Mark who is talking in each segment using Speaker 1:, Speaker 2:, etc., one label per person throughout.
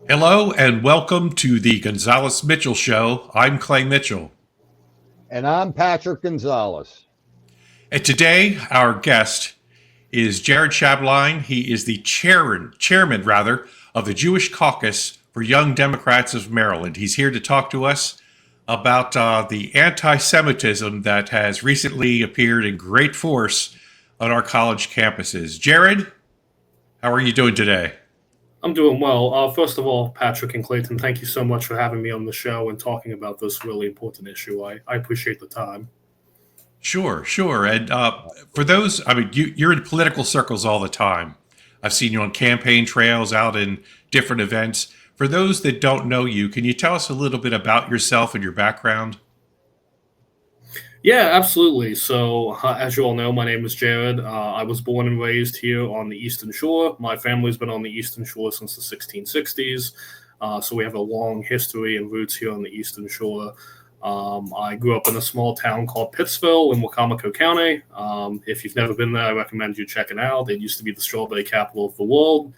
Speaker 1: Hello and welcome to the Gonzalez Mitchell Show. I'm Clay Mitchell.
Speaker 2: And I'm Patrick Gonzalez.
Speaker 1: And today, our guest is Jared Schablein. He is the chairman of the Jewish Caucus for Young Democrats of Maryland. He's here to talk to us about the anti-Semitism that has recently appeared in great force on our college campuses. Jared, how are you doing today?
Speaker 3: I'm doing well. First of all, Patrick and Clayton, thank you so much for having me on the show and talking about this really important issue. I appreciate the time.
Speaker 1: Sure, sure. And for those, I mean, you're in political circles all the time. I've seen you on campaign trails, out in different events. For those that don't know you, can you tell us a little bit about yourself and your background?
Speaker 3: Yeah, absolutely. So, as you all know, my name is Jared. I was born and raised here on the Eastern Shore. My family's been on the Eastern Shore since the 1660s. So, we have a long history and roots here on the Eastern Shore. I grew up in a small town called Pittsville in Wacomico County. If you've never been there, I recommend you check it out. It used to be the strawberry capital of the world.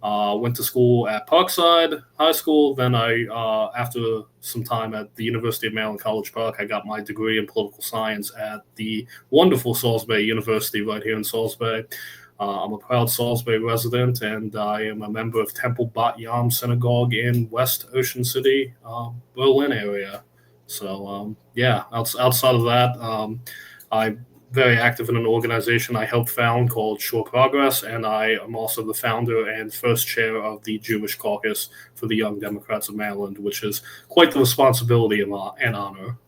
Speaker 3: Went to school at Parkside High School. Then after some time at the University of Maryland College Park, I got my degree in political science at the wonderful Salisbury University right here in Salisbury. I'm a proud Salisbury resident, and I am a member of Temple Bat Yam Synagogue in West Ocean City, Berlin area. So, yeah, outside of that, I'm very active in an organization I helped found called Shore Progress, and I am also the founder and first chair of the Jewish Caucus for the Young Democrats of Maryland, which is quite the responsibility and honor.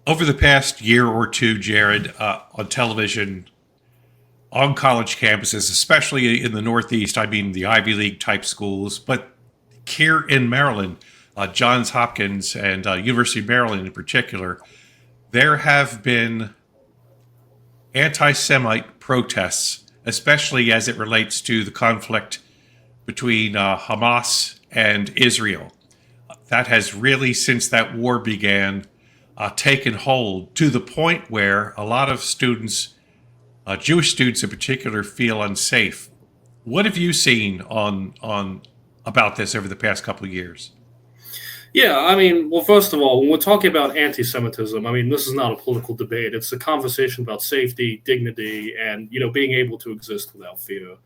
Speaker 1: Over the past year or two, Jared, on television, on college campuses, especially in the Northeast, I mean the Ivy League type schools, but here in Maryland, Johns Hopkins and University of Maryland in particular, there have been anti-Semite protests, especially as it relates to the conflict between Hamas and Israel. That has really, since that war began, taken hold to the point where a lot of students, Jewish students in particular, feel unsafe. What have you seen on about this over the past couple of years?
Speaker 3: Yeah, I mean, well, first of all, when we're talking about anti-Semitism, I mean, this is not a political debate. It's a conversation about safety, dignity, and being able to exist without fear.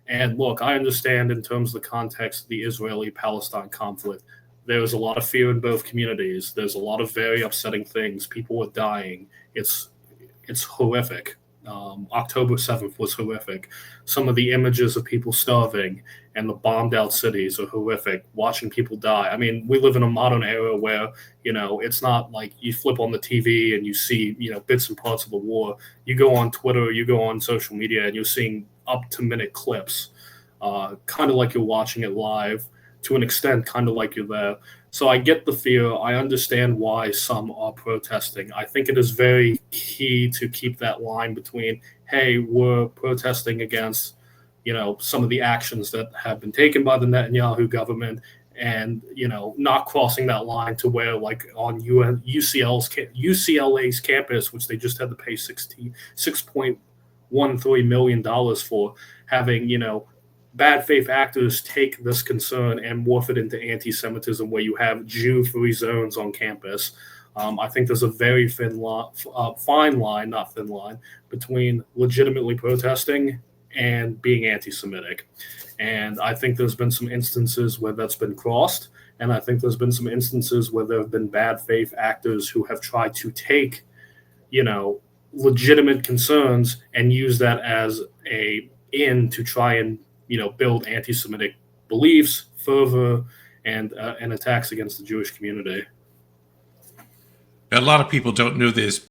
Speaker 3: And look, I understand in terms of the context of the Israeli-Palestine conflict, there's a lot of fear in both communities. There's a lot of very upsetting things. People are dying. It's horrific. October 7th was horrific. Some of the images of people starving and the bombed out cities are horrific. Watching people die. I mean, we live in a modern era where, it's not like you flip on the TV and you see, bits and parts of the war. You go on Twitter, you go on social media, and you're seeing up to minute clips, kind of like you're watching it live, to an extent, kind of like you're there. So I get the fear. I understand why some are protesting. I think it is very key to keep that line between, hey, we're protesting against, some of the actions that have been taken by the Netanyahu government, and not crossing that line to where, like on UCLA's campus, which they just had to pay $6.13 million for, having bad faith actors take this concern and morph it into anti-Semitism, where you have Jew-free zones on campus. I think there's a very fine line, not thin line, between legitimately protesting and being anti-Semitic. And I think there's been some instances where that's been crossed. And I think there's been some instances where there have been bad faith actors who have tried to take, legitimate concerns and use that as a in to try and build anti-Semitic beliefs, fervor, and attacks against the Jewish community.
Speaker 1: A lot of people don't know this.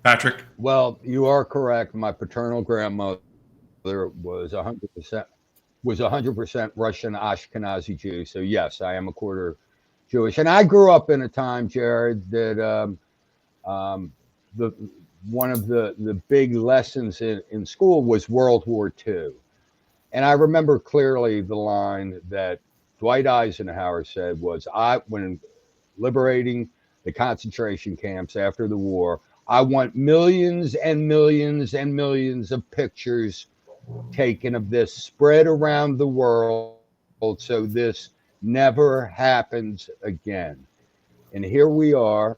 Speaker 1: Patrick?
Speaker 2: Well, you are correct. My paternal grandmother was 100% Russian Ashkenazi Jew. So yes, I am a quarter Jewish, and I grew up in a time, Jared, that the one of the big lessons in school was World War II, and I remember clearly the line that Dwight Eisenhower said was, "I when liberating the concentration camps after the war. I want millions and millions and millions of pictures taken of this, spread around the world, so this never happens again. And here we are,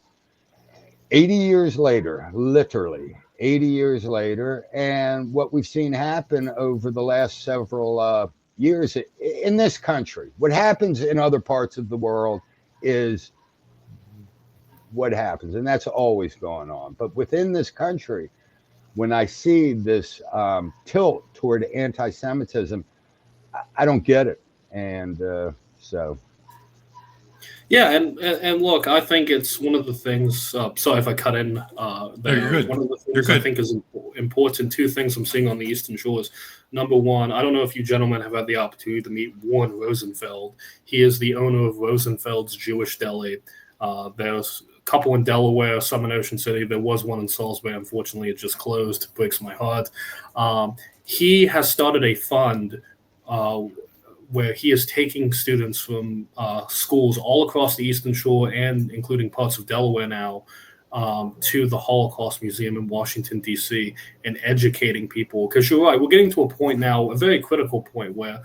Speaker 2: 80 years later, literally 80 years later, and what we've seen happen over the last several years in this country. What happens in other parts of the world is what happens, and that's always going on. But within this country, when I see this tilt toward anti-Semitism, I don't get it. And so.
Speaker 3: Yeah, and look, I think it's one of the things. Sorry if I cut in there.
Speaker 1: No, you're good.
Speaker 3: One of the
Speaker 1: You're
Speaker 3: things I
Speaker 1: good.
Speaker 3: think is important. Two things I'm seeing on the Eastern Shores. Number one, I don't know if you gentlemen have had the opportunity to meet Warren Rosenfeld. He is the owner of Rosenfeld's Jewish Deli. There's a couple in Delaware, some in Ocean City. There was one in Salisbury. Unfortunately, it just closed. It breaks my heart. He has started a fund where he is taking students from schools all across the Eastern Shore and including parts of Delaware now to the Holocaust Museum in Washington, D.C. and educating people. Because you're right, we're getting to a point now, a very critical point, where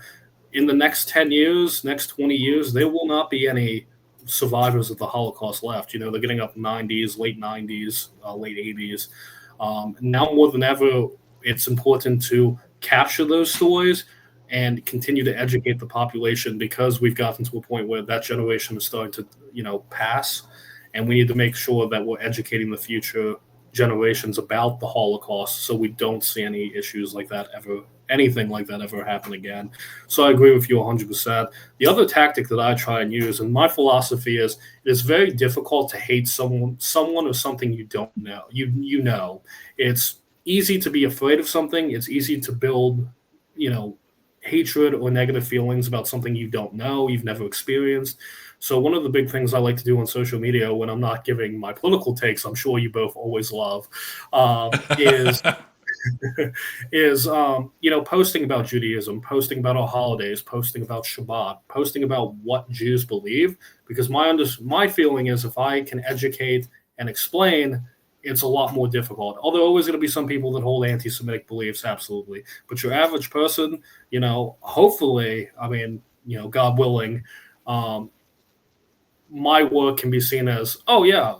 Speaker 3: in the next 10 years, next 20 years, there will not be any survivors of the Holocaust left. You know, they're getting up 90s, late 90s, late 80s. Now more than ever, it's important to capture those stories and continue to educate the population, because we've gotten to a point where that generation is starting to, pass, and we need to make sure that we're educating the future generations about the Holocaust so we don't see any issues like that ever, anything like that ever happen again. So I agree with you 100%. The other tactic that I try and use, and my philosophy is, it is very difficult to hate someone or something you don't know. You know, it's easy to be afraid of something. It's easy to build, hatred or negative feelings about something you don't know, you've never experienced. So one of the big things I like to do on social media when I'm not giving my political takes, I'm sure you both always love, is posting about Judaism, posting about our holidays, posting about Shabbat, posting about what Jews believe. Because my feeling is, if I can educate and explain, it's a lot more difficult. Although always going to be some people that hold anti-Semitic beliefs, absolutely. But your average person, hopefully, God willing, my work can be seen as, oh yeah,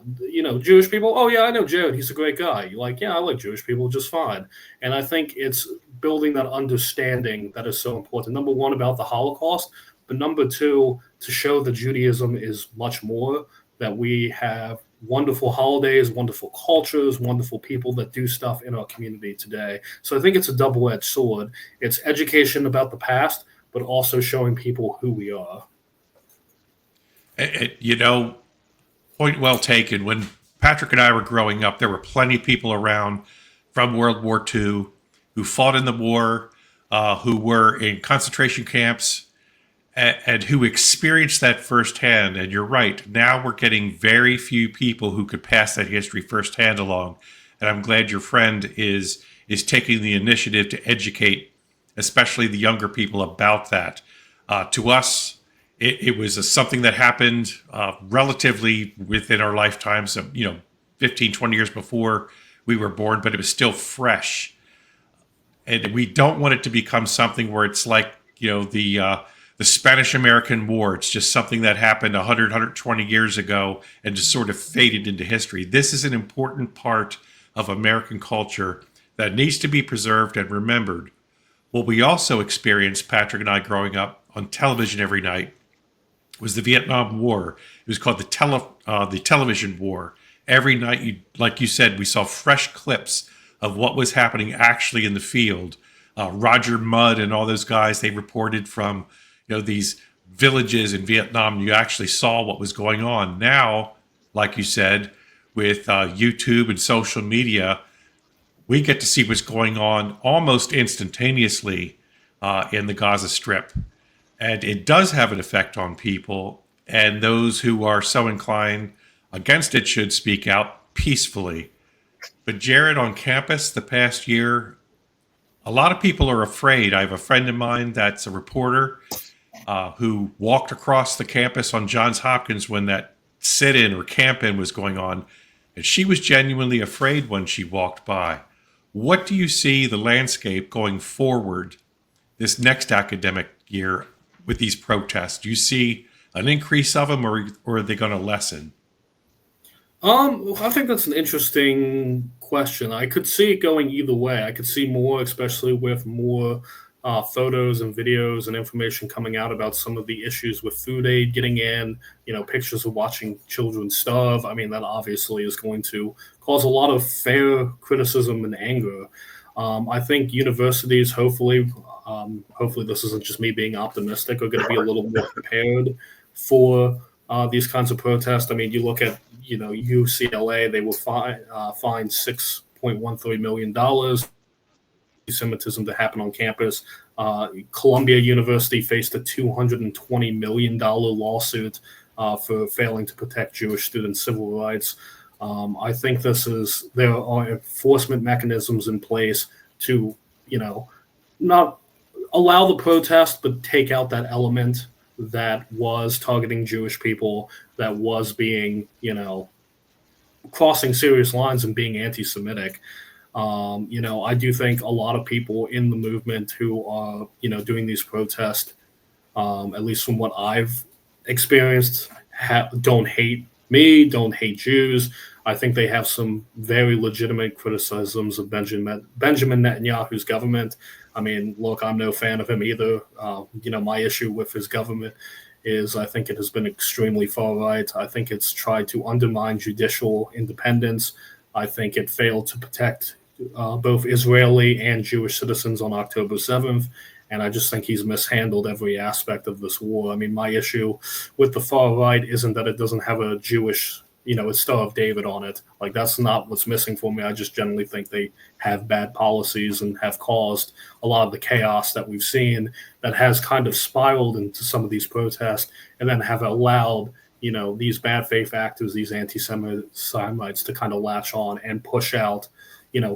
Speaker 3: Jewish people. Oh yeah, I know Jared. He's a great guy. You're like, yeah, I like Jewish people just fine. And I think it's building that understanding that is so important. Number one, about the Holocaust, but number two, to show that Judaism is much more, that we have wonderful holidays, wonderful cultures, wonderful people that do stuff in our community today. So I think it's a double-edged sword. It's education about the past, but also showing people who we are.
Speaker 1: Point well taken. When Patrick and I were growing up, there were plenty of people around from World War II who fought in the war, who were in concentration camps, and who experienced that firsthand. And you're right. Now we're getting very few people who could pass that history firsthand along. And I'm glad your friend is taking the initiative to educate, especially the younger people, about that. To us, it was something that happened relatively within our lifetimes, 15, 20 years before we were born, but it was still fresh. And we don't want it to become something where it's like, the Spanish-American War. It's just something that happened 100, 120 years ago and just sort of faded into history. This is an important part of American culture that needs to be preserved and remembered. What we also experienced, Patrick and I, growing up on television every night, was the Vietnam War. It was called the television war. Every night, like you said, we saw fresh clips of what was happening actually in the field. Roger Mudd and all those guys, they reported from these villages in Vietnam. You actually saw what was going on. Now, like you said, with YouTube and social media, we get to see what's going on almost instantaneously in the Gaza Strip. And it does have an effect on people, and those who are so inclined against it should speak out peacefully. But Jared, on campus the past year, a lot of people are afraid. I have a friend of mine that's a reporter who walked across the campus on Johns Hopkins when that sit-in or camp-in was going on, and she was genuinely afraid when she walked by. What do you see the landscape going forward this next academic year with these protests? Do you see an increase of them, or are they going to lessen?
Speaker 3: I think that's an interesting question. I could see it going either way. I could see more, especially with more photos and videos and information coming out about some of the issues with food aid getting in, pictures of watching children starve. I mean, that obviously is going to cause a lot of fair criticism and anger. I think universities, hopefully this isn't just me being optimistic, are going to be a little more prepared for these kinds of protests. I mean, you look at, UCLA, they were fined $6.13 million anti-Semitism to happen on campus. Columbia University faced a $220 million lawsuit for failing to protect Jewish students' civil rights. I think there are enforcement mechanisms in place to, not allow the protest, but take out that element that was targeting Jewish people, that was being, crossing serious lines and being anti-Semitic. I do think a lot of people in the movement who are, doing these protests, at least from what I've experienced, don't hate me, don't hate Jews. I think they have some very legitimate criticisms of Benjamin Netanyahu's government. I mean, look, I'm no fan of him either. My issue with his government is I think it has been extremely far right. I think it's tried to undermine judicial independence. I think it failed to protect both Israeli and Jewish citizens on October 7th. And I just think he's mishandled every aspect of this war. I mean, my issue with the far right isn't that it doesn't have a Jewish, a Star of David on it. Like, that's not what's missing for me. I just generally think they have bad policies and have caused a lot of the chaos that we've seen that has kind of spiraled into some of these protests and then have allowed, these bad faith actors, these anti-Semites to kind of latch on and push out,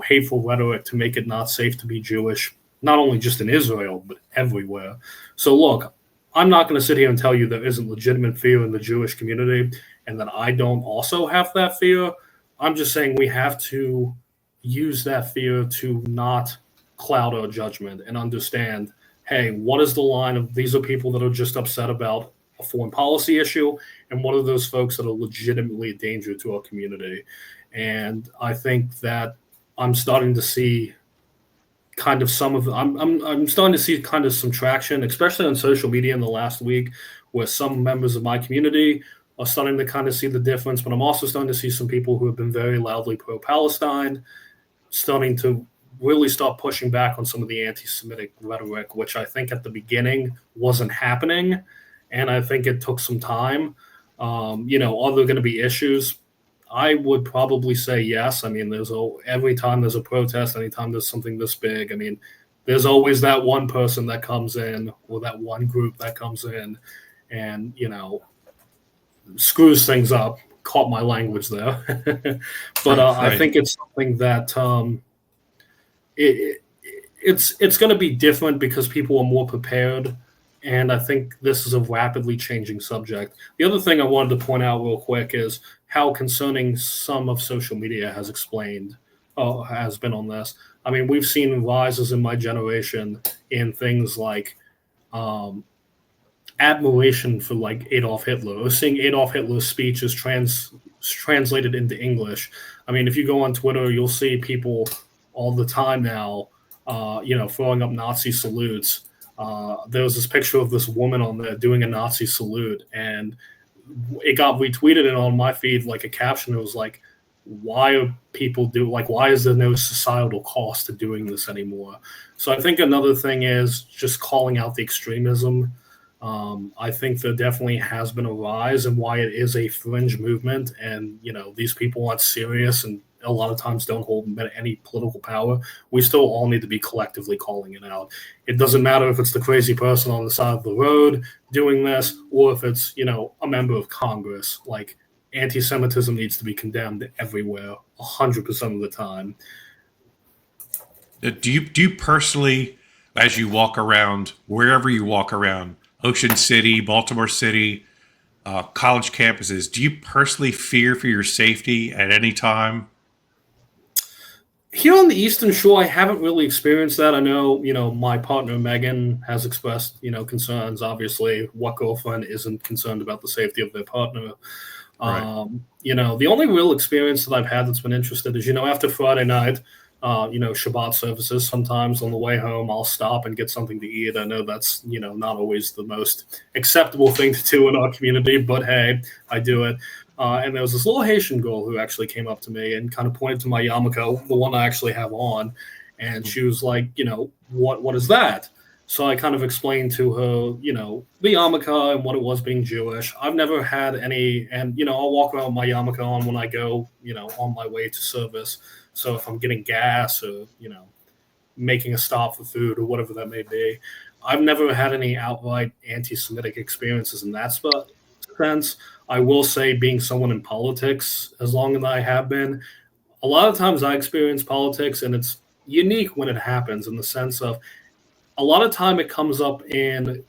Speaker 3: hateful rhetoric to make it not safe to be Jewish, not only just in Israel, but everywhere. So look, I'm not going to sit here and tell you there isn't legitimate fear in the Jewish community and that I don't also have that fear. I'm just saying we have to use that fear to not cloud our judgment and understand, hey, what is the line of these are people that are just upset about a foreign policy issue, and what are those folks that are legitimately a danger to our community? And I think that I'm starting to see kind of I'm starting to see kind of some traction, especially on social media in the last week, where some members of my community are starting to kind of see the difference. But I'm also starting to see some people who have been very loudly pro-Palestine starting to really start pushing back on some of the anti-Semitic rhetoric, which I think at the beginning wasn't happening. And I think it took some time. Are there going to be issues? I would probably say yes. I mean, every time there's a protest, anytime there's something this big, I mean, there's always that one person that comes in or that one group that comes in and, screws things up. Caught my language there. But right. I think it's something that it's going to be different because people are more prepared. And I think this is a rapidly changing subject. The other thing I wanted to point out real quick is how concerning some of social media has been on this. I mean, we've seen rises in my generation in things like admiration for like Adolf Hitler, or seeing Adolf Hitler's speeches translated into English. I mean, if you go on Twitter, you'll see people all the time now, throwing up Nazi salutes. There was this picture of this woman on there doing a Nazi salute, and it got retweeted, and on my feed, like a caption, it was like, why is there no societal cost to doing this anymore? So I think another thing is just calling out the extremism. I think there definitely has been a rise in why it is a fringe movement, and these people aren't serious and a lot of times don't hold any political power. We still all need to be collectively calling it out. It doesn't matter if it's the crazy person on the side of the road doing this or if it's, a member of Congress. Like, anti-Semitism needs to be condemned everywhere, 100% of the time.
Speaker 1: Do you personally, as you walk around, wherever you walk around, Ocean City, Baltimore City, college campuses. Do you personally fear for your safety at any time?
Speaker 3: Here on the Eastern Shore, I haven't really experienced that. I know, my partner Megan has expressed, concerns. Obviously, what girlfriend isn't concerned about the safety of their partner?
Speaker 1: Right.
Speaker 3: The only real experience that I've had that's been interesting is, after Friday night, Shabbat services, sometimes on the way home, I'll stop and get something to eat. I know that's, not always the most acceptable thing to do in our community, but hey, I do it. And there was this little Haitian girl who actually came up to me and kind of pointed to my yarmulke, the one I actually have on. And she was like, what is that? So I kind of explained to her, the yarmulke and what it was being Jewish. I've never had any, and, I'll walk around with my yarmulke on when I go, on my way to service. So if I'm getting gas or, making a stop for food or whatever that may be, I've never had any outright anti-Semitic experiences in that sense. I will say, being someone in politics, as long as I have been, a lot of times I experience politics, and it's unique when it happens in the sense of a lot of time it comes up in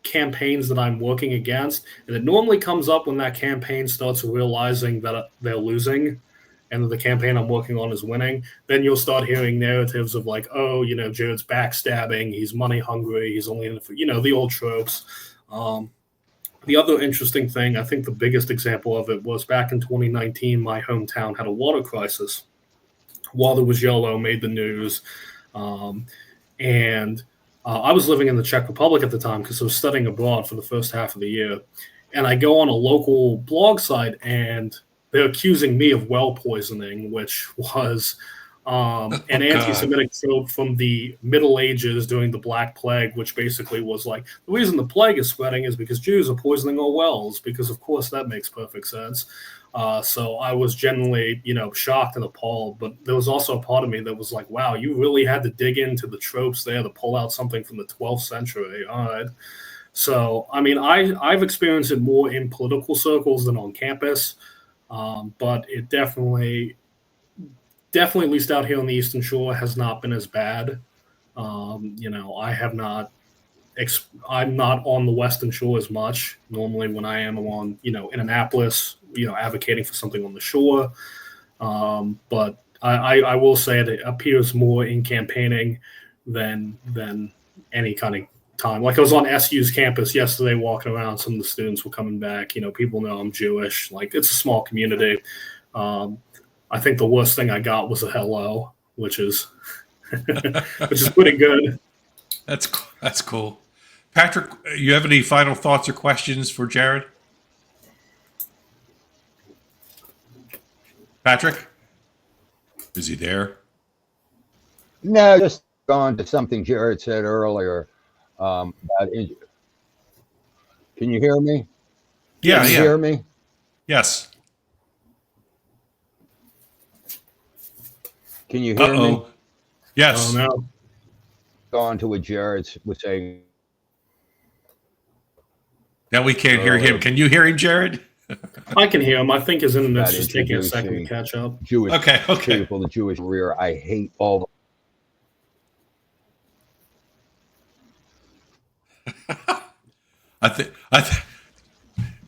Speaker 3: campaigns that I'm working against, and it normally comes up when that campaign starts realizing that they're losing and that the campaign I'm working on is winning. Then you'll start hearing narratives of like, oh, Jared's backstabbing, he's money hungry, he's only in it for, the old tropes. The other interesting thing, I think the biggest example of it was back in 2019, my hometown had a water crisis. Water was yellow, made the news. And I was living in the Czech Republic at the time because I was studying abroad for the first half of the year. And I go on a local blog site, and they're accusing me of well poisoning, which was an anti-Semitic trope from the Middle Ages during the Black Plague, which basically was like, the reason the plague is spreading is because Jews are poisoning our wells, because of course that makes perfect sense. So I was genuinely, shocked and appalled, but there was also a part of me that was like, wow, you really had to dig into the tropes there to pull out something from the 12th century. All right. So, I mean, I've experienced it more in political circles than on campus, but it definitely, at least out here on the Eastern Shore, has not been as bad. I have not, I'm not on the Western Shore as much. Normally when I am on, in Annapolis, advocating for something on the shore. But I will say it appears more in campaigning than any kind of time. Like I was on SU's campus yesterday walking around, some of the students were coming back, people know I'm Jewish. Like, it's a small community. I think the worst thing I got was a hello, which is pretty good.
Speaker 1: That's cool. Patrick, you have any final thoughts or questions for Jared? Patrick? Is he there?
Speaker 2: No, just going to something Jared said earlier. Can you hear me?
Speaker 1: Yeah,
Speaker 2: Can you hear me?
Speaker 1: Yes.
Speaker 2: Can you hear me?
Speaker 1: Yes.
Speaker 3: Oh, no.
Speaker 2: Going to what Jared was saying.
Speaker 1: Now we can't hear him. Can you hear him, Jared?
Speaker 3: I can hear him. I think his internet's just taking a second to
Speaker 2: Introducing
Speaker 3: catch up.
Speaker 2: Jewish
Speaker 1: Okay.
Speaker 2: people, the Jewish career. I hate all.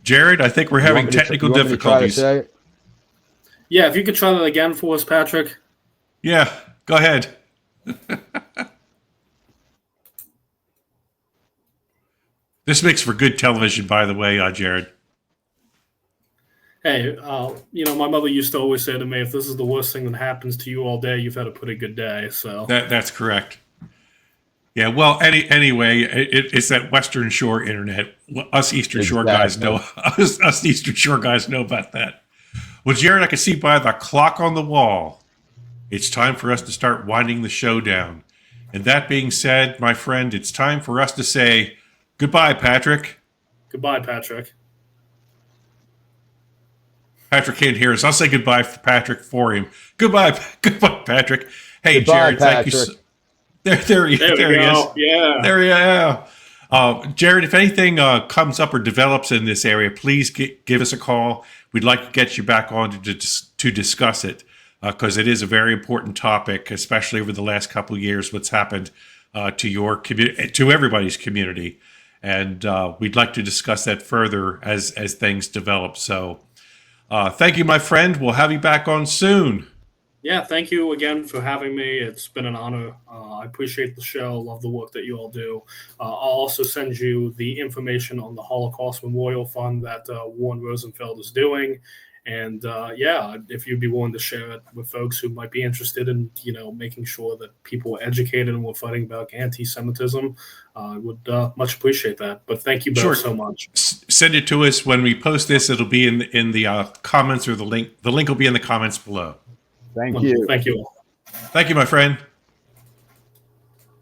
Speaker 1: Jared, I think we're having technical difficulties.
Speaker 3: Yeah, if you could try that again for us, Patrick.
Speaker 1: Yeah, go ahead. This makes for good television, by the way, Jared.
Speaker 3: Hey, my mother used to always say to me, if this is the worst thing that happens to you all day, you've had a pretty good day. So
Speaker 1: that's correct. Yeah, well, anyway, it's that Western Shore internet. Us Eastern Shore guys know. Us Eastern Shore guys know about that. Well, Jared, I can see by the clock on the wall, it's time for us to start winding the show down. And that being said, my friend, it's time for us to say goodbye, Patrick.
Speaker 3: Goodbye, Patrick.
Speaker 1: Patrick can't hear us. I'll say goodbye for Patrick for him. Goodbye, Patrick. Hey,
Speaker 2: Goodbye,
Speaker 1: Jared,
Speaker 2: Patrick.
Speaker 1: thank you. There he is.
Speaker 3: Yeah.
Speaker 1: There you are. Jared, if anything comes up or develops in this area, please give us a call. We'd like to get you back on to discuss it because it is a very important topic, especially over the last couple of years, what's happened to your community, to everybody's community. And we'd like to discuss that further as things develop. So thank you, my friend. We'll have you back on soon.
Speaker 3: Yeah, thank you again for having me. It's been an honor. I appreciate the show. Love the work that you all do. I'll also send you the information on the Holocaust Memorial Fund that Warren Rosenfeld is doing. And yeah, if you'd be willing to share it with folks who might be interested in, making sure that people are educated and we're fighting back anti-Semitism, I would much appreciate that. But thank you both so much.
Speaker 1: Send it to us when we post this. It'll be in the comments, or the link. The link will be in the comments below.
Speaker 2: Thank you.
Speaker 3: Thank you all.
Speaker 1: Thank you, my friend.